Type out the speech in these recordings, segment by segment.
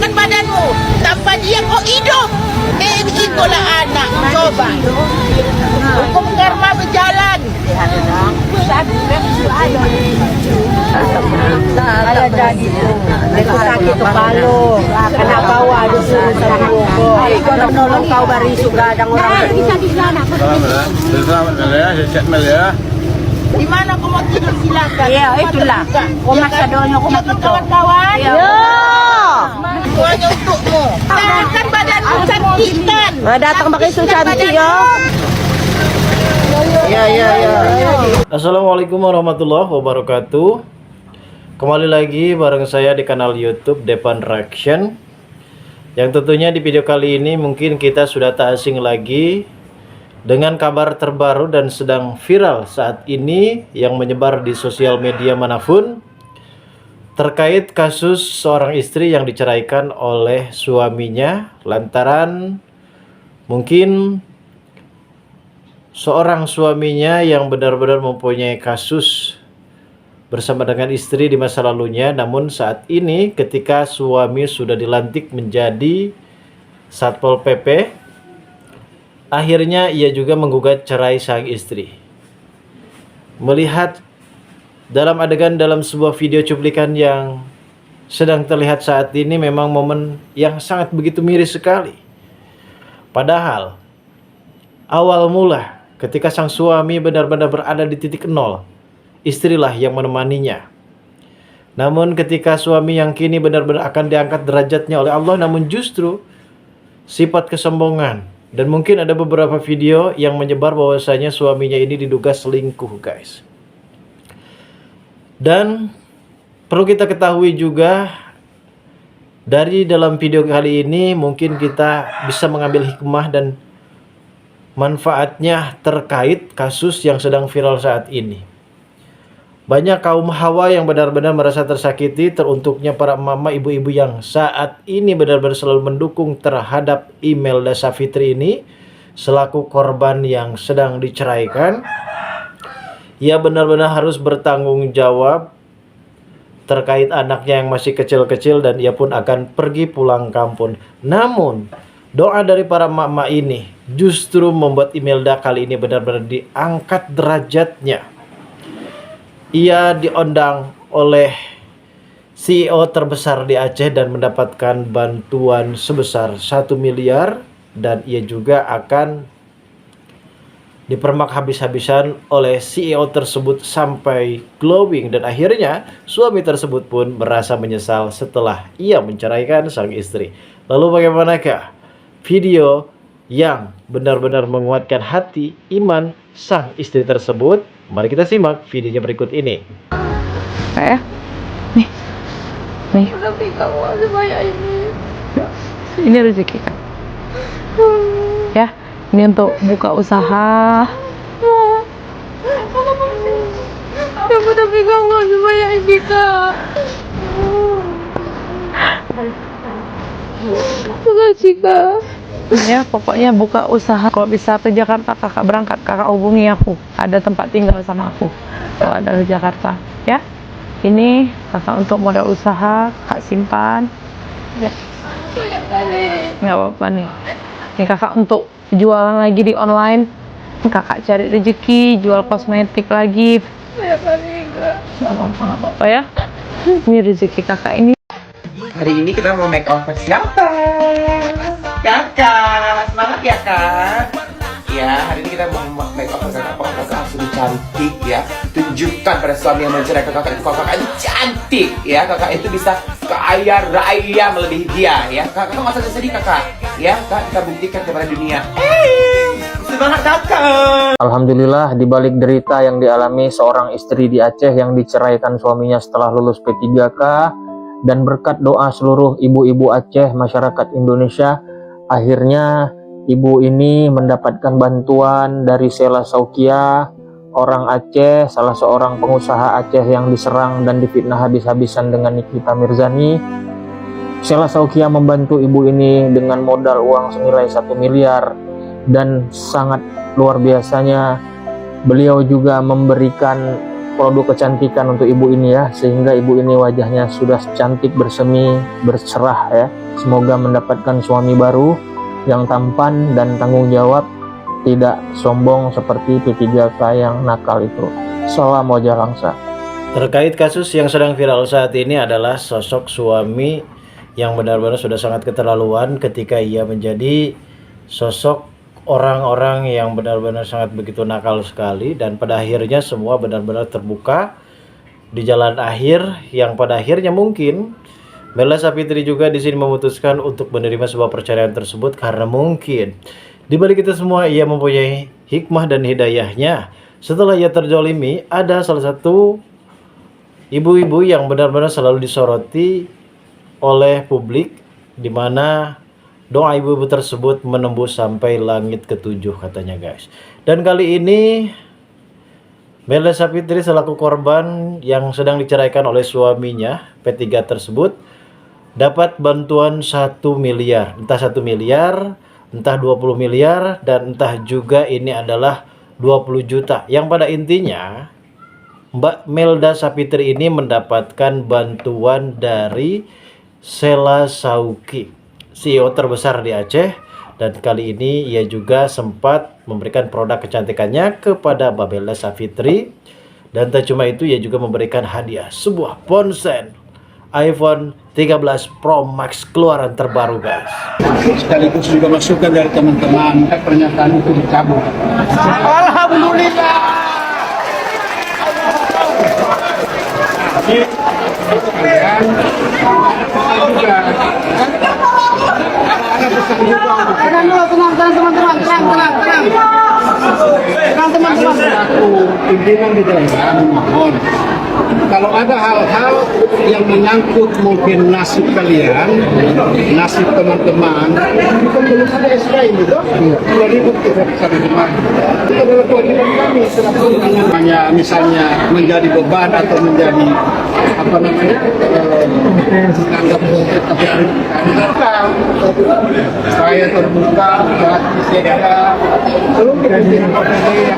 Gerakkan badanmu. Tanpa dia kau hidup. Begitulah anak. Coba. Hukum karma berjalan. Saya jadi tuh, aku sakit kepala, kena bawa disuruh sama buku. Kalau nolong kau bari juga ada orang. Selamat ya, sehat ya. Di mana kau mau tidur silakan. Iya, itulah. Kau masa doanya kau mau kawan-kawan. Ya. Semuanya untukmu. Gerakkan badanmu cantikkan. Datang pakai isu cantik ya. Assalamualaikum warahmatullahi wabarakatuh. Kembali lagi bareng saya di kanal YouTube Depan Reaction. Yang tentunya di video kali ini mungkin kita sudah tak asing lagi dengan kabar terbaru dan sedang viral saat ini yang menyebar di sosial media manapun terkait kasus seorang istri yang diceraikan oleh suaminya lantaran mungkin seorang suaminya yang benar-benar mempunyai kasus bersama dengan istri di masa lalunya, namun saat ini ketika suami sudah dilantik menjadi Satpol PP, akhirnya ia juga menggugat cerai sang istri. Melihat dalam adegan dalam sebuah video cuplikan yang sedang terlihat saat ini, memang momen yang sangat begitu miris sekali. Padahal awal mula ketika sang suami benar-benar berada di titik nol, istrilah yang menemaninya. Namun ketika suami yang kini benar-benar akan diangkat derajatnya oleh Allah, namun justru sifat kesombongan. Dan mungkin ada beberapa video yang menyebar bahwasanya suaminya ini diduga selingkuh, guys. Dan perlu kita ketahui juga dari dalam video kali ini mungkin kita bisa mengambil hikmah dan manfaatnya terkait kasus yang sedang viral saat ini. Banyak kaum hawa yang benar-benar merasa tersakiti, teruntuknya para mama ibu-ibu yang saat ini benar-benar selalu mendukung terhadap Imelda Syafitri ini selaku korban yang sedang diceraikan. Ia benar-benar harus bertanggung jawab terkait anaknya yang masih kecil-kecil dan ia pun akan pergi pulang kampung. Namun doa dari para mama ini justru membuat Imelda kali ini benar-benar diangkat derajatnya. Ia diundang oleh CEO terbesar di Aceh dan mendapatkan bantuan sebesar 1 miliar dan ia juga akan dipermak habis-habisan oleh CEO tersebut sampai glowing, dan akhirnya suami tersebut pun merasa menyesal setelah ia menceraikan sang istri. Lalu bagaimanakah video yang benar-benar menguatkan hati iman sang istri tersebut? Mari kita simak videonya berikut ini. Nih. Tapi kamu sebanyak ini. Ini rezeki kan. Ya, ini untuk buka usaha. Tapi kamu sebanyak ini, Kak. Terima kasih, Kak. Ya, pokoknya buka usaha. Kalau bisa ke Jakarta, kakak berangkat, kakak hubungi aku. Ada tempat tinggal sama aku kalau ada di Jakarta. Ya, ini kakak untuk modal usaha, kakak simpan. Ya, nggak apa-apa nih. Ini kakak untuk jualan lagi di online. Kakak cari rezeki, jual kosmetik lagi. Nggak apa-apa ya. Ini rezeki kakak ini. Hari ini kita mau make over siapa? Kakak, semangat ya kak. Ya, hari ini kita mau make over kakak sudah cantik ya. Tunjukkan pada suami yang menceraikan kakak itu kakak itu cantik ya. Kakak itu bisa kaya raya melebihi dia ya. Kakak nggak usah sedih kakak ya. Kak, kita buktikan kepada dunia. Semangat kakak. Alhamdulillah, di balik derita yang dialami seorang istri di Aceh yang diceraikan suaminya setelah lulus P3K dan berkat doa seluruh ibu-ibu Aceh, masyarakat Indonesia, akhirnya ibu ini mendapatkan bantuan dari Sela Saukia, orang Aceh, salah seorang pengusaha Aceh yang diserang dan difitnah habis-habisan dengan Nikita Mirzani. Sela Saukia membantu ibu ini dengan modal uang senilai 1 miliar dan sangat luar biasanya beliau juga memberikan produk kecantikan untuk ibu ini ya, sehingga ibu ini wajahnya sudah cantik, bersemi, bercerah ya. Semoga mendapatkan suami baru yang tampan dan tanggung jawab, tidak sombong seperti P3K yang nakal itu. Salam wajah langsa. Terkait kasus yang sedang viral saat ini adalah sosok suami yang benar-benar sudah sangat keterlaluan ketika ia menjadi sosok orang-orang yang benar-benar sangat begitu nakal sekali, dan pada akhirnya semua benar-benar terbuka di jalan akhir yang pada akhirnya mungkin Mela Sapitri juga di sini memutuskan untuk menerima sebuah perceraian tersebut karena mungkin di balik itu semua ia mempunyai hikmah dan hidayahnya. Setelah ia terzolimi, ada salah satu ibu-ibu yang benar-benar selalu disoroti oleh publik, di mana doa ibu-ibu tersebut menembus sampai langit ketujuh katanya guys. Dan kali ini Mela Sapitri selaku korban yang sedang diceraikan oleh suaminya P3 tersebut dapat bantuan 1 miliar. Entah 1 miliar, entah 20 miliar, dan entah juga ini adalah 20 juta. Yang pada intinya Mbak Melda Sapitri ini mendapatkan bantuan dari Sela Sauki, CEO terbesar di Aceh, dan kali ini ia juga sempat memberikan produk kecantikannya kepada Mbak Melda Sapitri. Dan tak cuma itu, ia juga memberikan hadiah sebuah ponsel iPhone 13 Pro Max keluaran terbaru guys. Sekaligus juga masukan dari teman-teman, pernyataan itu dicabut. Alhamdulillah. Kemudian juga tenang teman-teman. Aku pimpinan di daerah memohon, kalau ada hal-hal yang menyangkut mungkin nasib kalian, nasib teman-teman, itu belum ada SK ini tuh, kalau ribut kita bisa teman. Itu adalah kewajiban kami, hanya misalnya menjadi beban atau menjadi apa namanya, menganggap saya terbuka, hati saya belum yang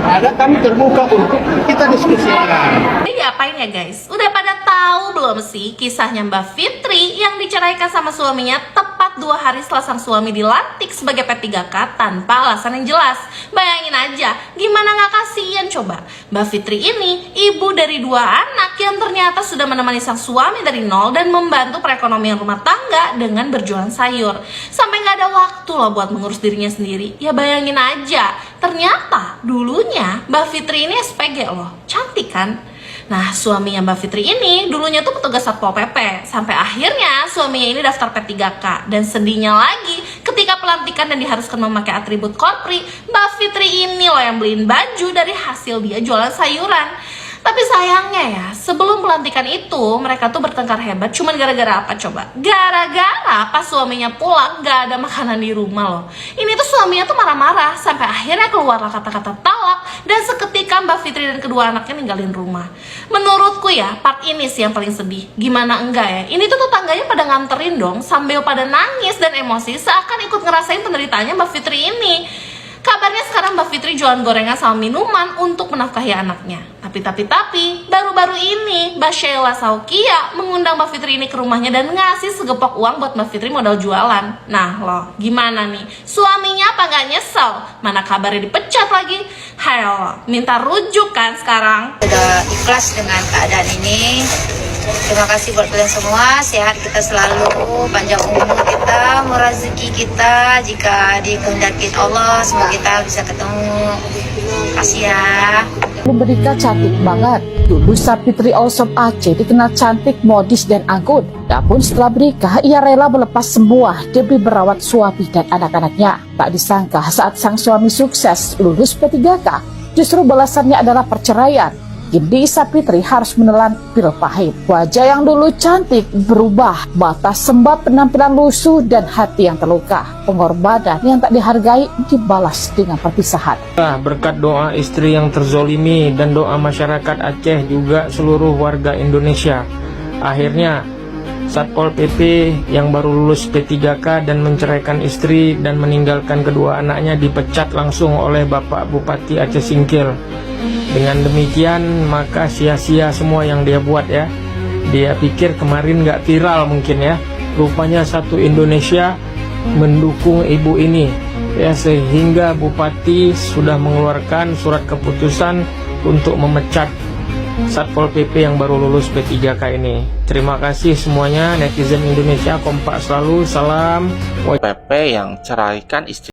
ada, kami terbuka untuk kita diskusikan. Ini diapain ya guys? Udah pada tahu belum sih kisahnya Mbak Fitri yang diceraikan sama suaminya tepat 2 hari setelah sang suami dilantik sebagai P3K tanpa alasan yang jelas. Bayangin aja, gimana nggak kasihan coba. Mbak Fitri ini ibu dari 2 anak yang ternyata sudah menemani sang suami dari nol dan membantu perekonomian rumah tangga dengan berjualan sayur. Sampai nggak ada waktu loh buat mengurus dirinya sendiri. Ya bayangin aja, ternyata dulunya Mbak Fitri ini SPG loh, cantik kan? Nah, suaminya Mbak Fitri ini dulunya tuh petugas Satpol PP. Sampai akhirnya suaminya ini daftar P3K. Dan sedihnya lagi, ketika pelantikan dan diharuskan memakai atribut korpri, Mbak Fitri ini loh yang beliin baju dari hasil dia jualan sayuran. Tapi sayangnya ya, sebelum pelantikan itu mereka tuh bertengkar hebat. Cuman gara-gara apa coba? Gara-gara pas suaminya pulang gak ada makanan di rumah loh. Ini tuh suaminya tuh marah-marah sampai akhirnya keluarlah kata-kata talak. Dan seketika Mbak Fitri dan kedua anaknya ninggalin rumah. Menurutku ya, part ini sih yang paling sedih. Gimana enggak ya? Ini tuh tetangganya pada nganterin dong, sambil pada nangis dan emosi seakan ikut ngerasain penderitaannya Mbak Fitri ini. Kabarnya sekarang Mbak Fitri jualan gorengan sama minuman untuk menafkahi anaknya. Tapi baru-baru ini Mbak Sela Sauki mengundang Mbak Fitri ini ke rumahnya dan ngasih segepok uang buat Mbak Fitri modal jualan. Nah loh, gimana nih? Suaminya apa gak nyesel? Mana kabarnya dipecat lagi? Hayo, minta rujuk kan sekarang? Sudah ikhlas dengan keadaan ini. Terima kasih buat kalian semua, sehat kita selalu, panjang umur kita, murah rezeki kita, jika dikehendaki Allah, semoga kita bisa ketemu. Kasih ya. Memberikan cantik banget. Dulu Sapitri Allsopp Aceh dikenal cantik, modis, dan anggun. Namun setelah menikah, ia rela melepas semua demi merawat suami dan anak-anaknya. Tak disangka saat sang suami sukses lulus P3K, justru balasannya adalah perceraian. Kini Sapitri harus menelan pil pahit. Wajah yang dulu cantik berubah, mata sembab, penampilan lusuh, dan hati yang terluka. Pengorbanan yang tak dihargai dibalas dengan perpisahan. Berkat doa istri yang terzolimi dan doa masyarakat Aceh juga seluruh warga Indonesia, akhirnya Satpol PP yang baru lulus P3K dan menceraikan istri dan meninggalkan kedua anaknya dipecat langsung oleh Bapak Bupati Aceh Singkil. Dengan demikian maka sia-sia semua yang dia buat ya. Dia pikir kemarin nggak viral mungkin ya. Rupanya satu Indonesia mendukung ibu ini ya, sehingga Bupati sudah mengeluarkan surat keputusan untuk memecat Satpol PP yang baru lulus P3K ini. Terima kasih semuanya netizen Indonesia, kompak selalu, salam. PP yang ceraikan istri.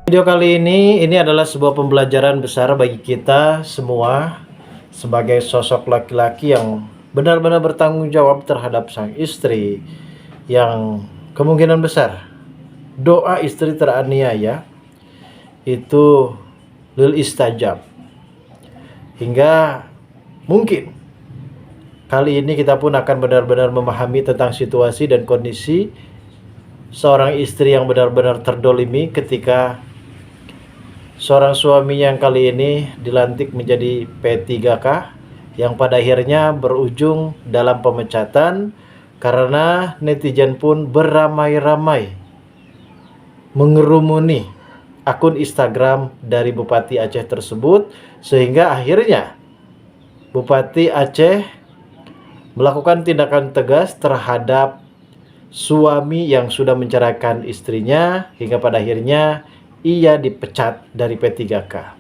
Video kali ini adalah sebuah pembelajaran besar bagi kita semua sebagai sosok laki-laki yang benar-benar bertanggung jawab terhadap sang istri yang kemungkinan besar doa istri teraniaya itu lil istajab. Hingga mungkin kali ini kita pun akan benar-benar memahami tentang situasi dan kondisi seorang istri yang benar-benar terdolimi ketika seorang suami yang kali ini dilantik menjadi P3K yang pada akhirnya berujung dalam pemecatan karena netizen pun beramai-ramai mengerumuni akun Instagram dari Bupati Aceh tersebut, sehingga akhirnya Bupati Aceh melakukan tindakan tegas terhadap suami yang sudah menceraikan istrinya hingga pada akhirnya ia dipecat dari P3K.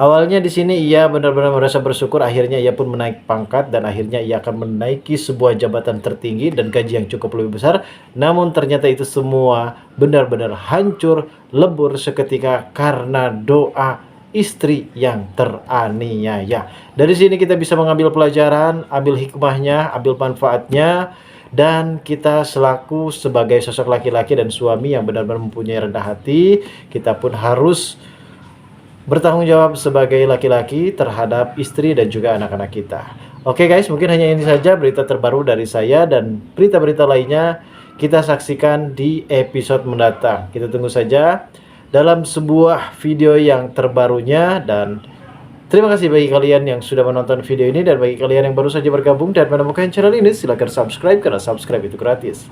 Awalnya di sini ia benar-benar merasa bersyukur, akhirnya ia pun menaik pangkat dan akhirnya ia akan menaiki sebuah jabatan tertinggi dan gaji yang cukup lebih besar. Namun ternyata itu semua benar-benar hancur lebur seketika karena doa istri yang teraniaya. Dari sini kita bisa mengambil pelajaran, ambil hikmahnya, ambil manfaatnya. Dan kita selaku sebagai sosok laki-laki dan suami yang benar-benar mempunyai rendah hati, kita pun harus bertanggung jawab sebagai laki-laki terhadap istri dan juga anak-anak kita. Oke guys, mungkin hanya ini saja berita terbaru dari saya, dan berita-berita lainnya kita saksikan di episode mendatang. Kita tunggu saja dalam sebuah video yang terbarunya, dan terima kasih bagi kalian yang sudah menonton video ini, dan bagi kalian yang baru saja bergabung dan menemukan channel ini, silahkan subscribe karena subscribe itu gratis.